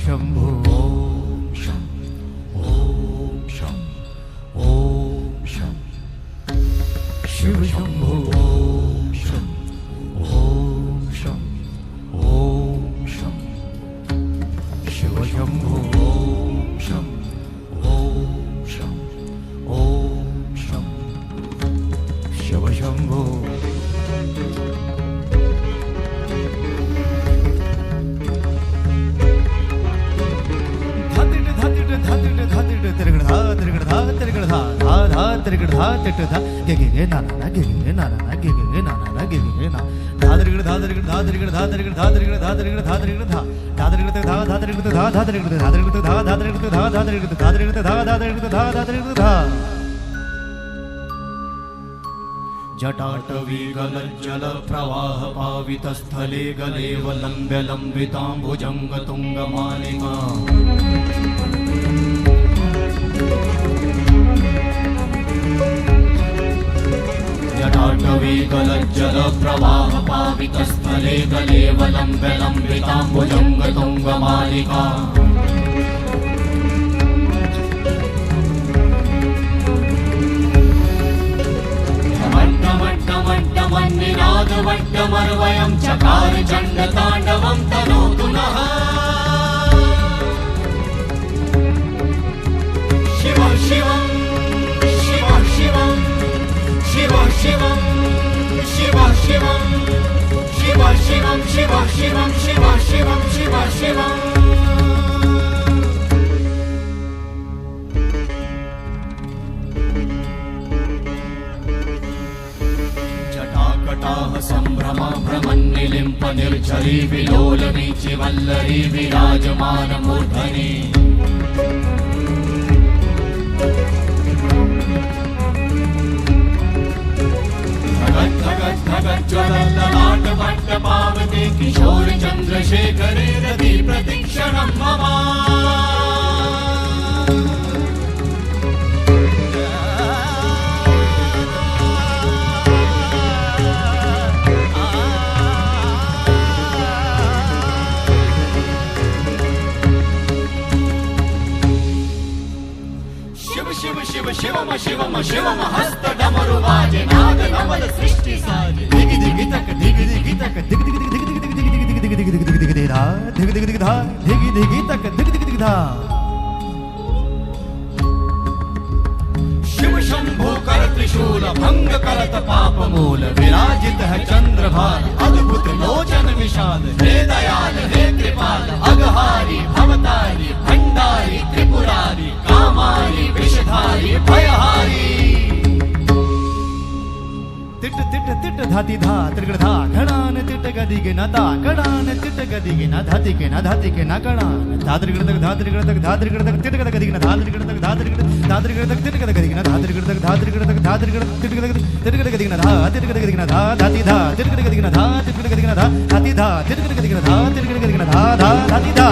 शंभो ओम शं ओम शं ओम शं शिव शंभो ओम शं ओम शं ओम शं शिव शंभो ओम शं ओम शं ओम शं शिव शंभो जटाटवी गलज्जल प्रवाह पावितस्थले गलेव लम्ब्य लम्बिताम्बुजंग तुंगमालिका जटाटवी गलज्जल प्रवाह पावितस्थले गलेव लम्ब्य लम्बिताम्बुजंग तुंगमालिका वट्टमर्वयं चकार चण्डताण्डवं तनोतु नः शिव शिवं शिव शिवं शिव शिवं शिव शिवं शिव शिवं शिव शिवं शिव शिवं शिव शिवं संभ्रमा भ्रमन्निलिम्प निर्झरी विलोल वीचि वल्लरी विराजमान मूर्धनि धगत् धगत् धगत् ज्वलल्ललाट वट्ट पावते किशोर चन्द्रशेखरे रति प्रतीक्षणं मम शिव शिवम शिवम शिवम हस्त डमरु बाजे नाद नवल सृष्टि साजे दिगि दिगि तक दिगि दिगि तक दिगि दिगि दिगि दिगि दिगि दिगि दिगि दिगि दिगि दिगि धा दिगि दिगि दिगि धा दिगि दिगि तक दिगि दिगि दिगि धा शिव शंभो कर त्रिशूल भंग करत पाप मूल विराजित है चंद्रभार अद्भुत लोचन विशाल हे दयाल हे कृपाल अघहारी भवतारी भंडारी त्रिपुरारी कामारी विषधारी भयहारी तिट तिट तिट धाति धा त्रिगण धा घणान तिट गदि के न ता घणान तिट गदि के न धाति के न धाति के न घणान धात्रिगण तक धात्रिगण तक धात्रिगण तक तिट गदि के न धात्रिगण तक धात्रिगण धात्रिगण तक तिट गदि के न धात्रिगण तक धात्रिगण तक धात्रिगण तिट गदि के न धा तिट गदि के न धा धाति धा तिट गदि के न धा तिट गदि के न धा धाति धा तिट गदि के न धा तिट गदि के न धा धा धाति धा